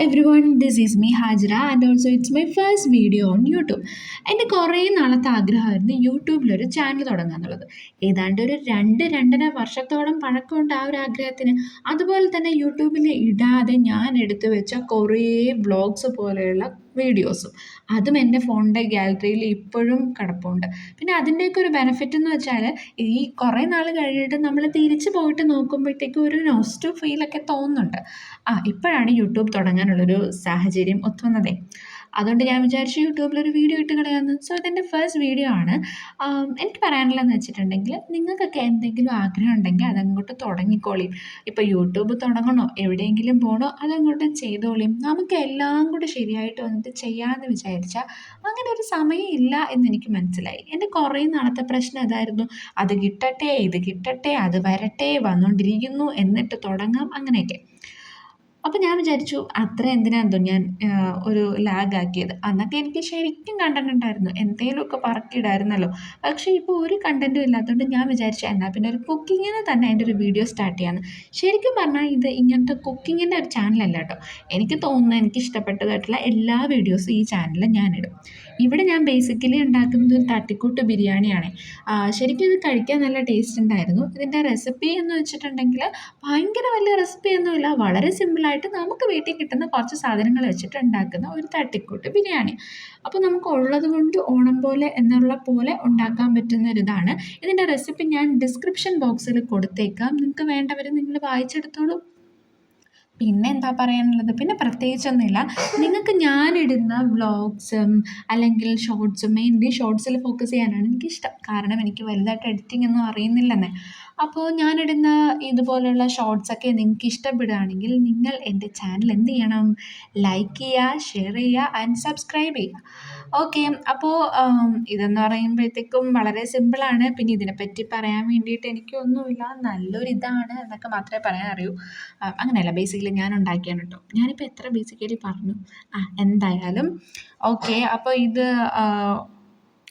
everyone, this is me Hajra and also it's my first video on YouTube. എൻ്റെ കുറേ നാളത്തെ ആഗ്രഹമായിരുന്നു യൂട്യൂബിലൊരു channel തുടങ്ങുക എന്നുള്ളത്. ഏതാണ്ട് ഒരു 2-2.5 വർഷത്തോളം പഴക്കമുണ്ട് ആ ഒരു ആഗ്രഹത്തിന്. അതുപോലെ തന്നെ യൂട്യൂബിൽ ഇടാതെ ഞാൻ എടുത്തു വെച്ച കുറേ വ്ളോഗ്സ് പോലെയുള്ള വീഡിയോസും അതും എൻ്റെ ഫോണിൻ്റെ ഗാലറിയിൽ ഇപ്പോഴും കിടപ്പുണ്ട്. പിന്നെ അതിൻ്റെയൊക്കെ ഒരു ബെനിഫിറ്റ് എന്ന് വെച്ചാൽ ഈ കുറേ നാൾ കഴിഞ്ഞിട്ട് നമ്മൾ തിരിച്ച് പോയിട്ട് നോക്കുമ്പോഴത്തേക്കും ഒരു നോസ്റ്റു ഫീലൊക്കെ തോന്നുന്നുണ്ട്. ഇപ്പോഴാണ് യൂട്യൂബ് തുടങ്ങാനുള്ളൊരു സാഹചര്യം ഒത്തുവന്നതേ. അതുകൊണ്ട് ഞാൻ വിചാരിച്ചു യൂട്യൂബിലൊരു വീഡിയോ ഇട്ട് കളയാമെന്ന്. സോ ഇതെൻ്റെ ഫസ്റ്റ് വീഡിയോ ആണ്. എനിക്ക് പറയാനുള്ളതെന്ന് വെച്ചിട്ടുണ്ടെങ്കിൽ നിങ്ങൾക്കൊക്കെ എന്തെങ്കിലും ആഗ്രഹം ഉണ്ടെങ്കിൽ അതങ്ങോട്ട് തുടങ്ങിക്കോളി. ഇപ്പോൾ യൂട്യൂബ് തുടങ്ങണോ എവിടെയെങ്കിലും പോകണോ അതങ്ങോട്ട് ചെയ്തോളിയും. നമുക്ക് എല്ലാം കൂടി ശരിയായിട്ട് വന്നിട്ട് ചെയ്യാമെന്ന് വിചാരിച്ചാൽ അങ്ങനെ ഒരു സമയം ഇല്ല എന്നെനിക്ക് മനസ്സിലായി. എൻ്റെ കുറേ നാളത്തെ പ്രശ്നം ഇതായിരുന്നു. അത് കിട്ടട്ടെ, ഇത് കിട്ടട്ടെ, അത് വരട്ടെ, വന്നുകൊണ്ടിരിക്കുന്നു, എന്നിട്ട് തുടങ്ങാം, അങ്ങനെയൊക്കെ. അപ്പോൾ ഞാൻ വിചാരിച്ചു അത്ര എന്തിനാണെന്നോ ഞാൻ ഒരു ലാഗാക്കിയത്. അന്നൊക്കെ എനിക്ക് ശരിക്കും കണ്ടന്റ് ഉണ്ടായിരുന്നു, എന്തെങ്കിലുമൊക്കെ പറക്കിയിടായിരുന്നല്ലോ. പക്ഷേ ഇപ്പോൾ ഒരു കണ്ടന്റും ഇല്ലാത്തതുകൊണ്ട് ഞാൻ വിചാരിച്ചു എന്നാൽ പിന്നെ ഒരു കുക്കിങ്ങിന് തന്നെ അതിൻ്റെ ഒരു വീഡിയോ സ്റ്റാർട്ട് ചെയ്യാമെന്ന്. ശരിക്കും പറഞ്ഞാൽ ഇത് ഇങ്ങനത്തെ കുക്കിങ്ങിൻ്റെ ഒരു ചാനലല്ല കേട്ടോ. എനിക്ക് തോന്നുന്ന എനിക്ക് ഇഷ്ടപ്പെട്ടതായിട്ടുള്ള എല്ലാ വീഡിയോസും ഈ ചാനലിൽ ഞാനിടും. ഇവിടെ ഞാൻ ബേസിക്കലി ഉണ്ടാക്കുന്നത് ഒരു തട്ടിക്കൂട്ട് ബിരിയാണിയാണ്. ശരിക്കും ഇത് കഴിക്കാൻ നല്ല ടേസ്റ്റ് ഉണ്ടായിരുന്നു. ഇതിൻ്റെ റെസിപ്പി എന്ന് വെച്ചിട്ടുണ്ടെങ്കിൽ ഭയങ്കര വലിയ റെസിപ്പിയൊന്നുമില്ല, വളരെ സിമ്പിളായിട്ട് നമുക്ക് വീട്ടിൽ കിട്ടുന്ന കുറച്ച് സാധനങ്ങൾ വെച്ചിട്ട് ഉണ്ടാക്കുന്ന ഒരു തട്ടിക്കൂട്ട് ബിരിയാണി. അപ്പോൾ നമുക്ക് ഉള്ളത് കൊണ്ട് ഓണം പോലെ എന്നുള്ള പോലെ ഉണ്ടാക്കാൻ പറ്റുന്ന ഒരിതാണ്. ഇതിൻ്റെ റെസിപ്പി ഞാൻ ഡിസ്ക്രിപ്ഷൻ ബോക്സിൽ കൊടുത്തേക്കാം, നിങ്ങൾക്ക് വേണ്ടവർ നിങ്ങൾ വായിച്ചെടുത്തോളൂ. പിന്നെ എന്താ പറയാനുള്ളത്, പിന്നെ പ്രത്യേകിച്ചൊന്നുമില്ല. നിങ്ങൾക്ക് ഞാനിടുന്ന വ്ളോഗ്സും അല്ലെങ്കിൽ ഷോർട്സും, മെയിൻലി ഷോർട്സിൽ ഫോക്കസ് ചെയ്യാനാണ് എനിക്കിഷ്ടം. കാരണം എനിക്ക് വലുതായിട്ട് എഡിറ്റിംഗ് ഒന്നും അറിയുന്നില്ലെന്നേ. അപ്പോൾ ഞാനിടുന്ന ഇതുപോലുള്ള ഷോർട്സൊക്കെ നിങ്ങൾക്ക് ഇഷ്ടപ്പെടുകയാണെങ്കിൽ നിങ്ങൾ എൻ്റെ ചാനൽ എന്ത് ചെയ്യണം, ലൈക്ക് ചെയ്യുക, ഷെയർ ചെയ്യുക ആൻഡ് സബ്സ്ക്രൈബ് ചെയ്യുക. ഓക്കെ. അപ്പോൾ ഇതെന്ന് പറയുമ്പോഴത്തേക്കും വളരെ സിമ്പിളാണ്. പിന്നെ ഇതിനെപ്പറ്റി പറയാൻ വേണ്ടിയിട്ട് എനിക്കൊന്നുമില്ല, നല്ലൊരിതാണ് എന്നൊക്കെ മാത്രമേ പറയാൻ അറിയൂ. അങ്ങനെയല്ല, ബേസിക്കലി ഞാൻ ഉണ്ടാക്കിയാണ് കേട്ടോ. ഞാനിപ്പോൾ എത്ര ബേസിക്കലി പറഞ്ഞു. എന്തായാലും ഓക്കെ. അപ്പോൾ ഇത്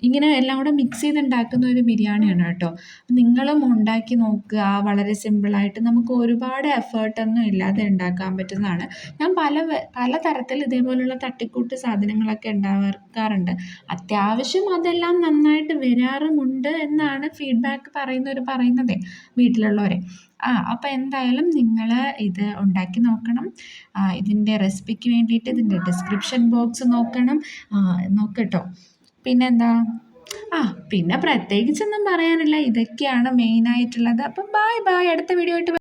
ഇങ്ങനെ എല്ലാം കൂടെ മിക്സ് ചെയ്തുണ്ടാക്കുന്ന ഒരു ബിരിയാണിയാണ് കേട്ടോ. നിങ്ങളും ഉണ്ടാക്കി നോക്കുക. വളരെ സിമ്പിളായിട്ട് നമുക്ക് ഒരുപാട് എഫേർട്ടൊന്നും ഇല്ലാതെ ഉണ്ടാക്കാൻ പറ്റുന്നതാണ്. ഞാൻ പല തരത്തിൽ ഇതേപോലുള്ള തട്ടിക്കൂട്ട് സാധനങ്ങളൊക്കെ ഉണ്ടാക്കാറുണ്ട്. അത്യാവശ്യം അതെല്ലാം നന്നായിട്ട് വരാറുമുണ്ട് എന്നാണ് ഫീഡ്ബാക്ക് പറയുന്നതേ, വീട്ടിലുള്ളവരെ. അപ്പോൾ എന്തായാലും നിങ്ങൾ ഇത് ഉണ്ടാക്കി നോക്കണം. ഇതിൻ്റെ റെസിപ്പിക്ക് വേണ്ടിയിട്ട് ഇതിൻ്റെ ഡിസ്ക്രിപ്ഷൻ ബോക്സ് നോക്കട്ടോ. പിന്നെന്താ, പിന്നെ പ്രത്യേകിച്ചൊന്നും പറയാനില്ല. ഇതൊക്കെയാണ് മെയിനായിട്ടുള്ളത്. അപ്പം ബൈ, അടുത്ത വീഡിയോ ആയിട്ട്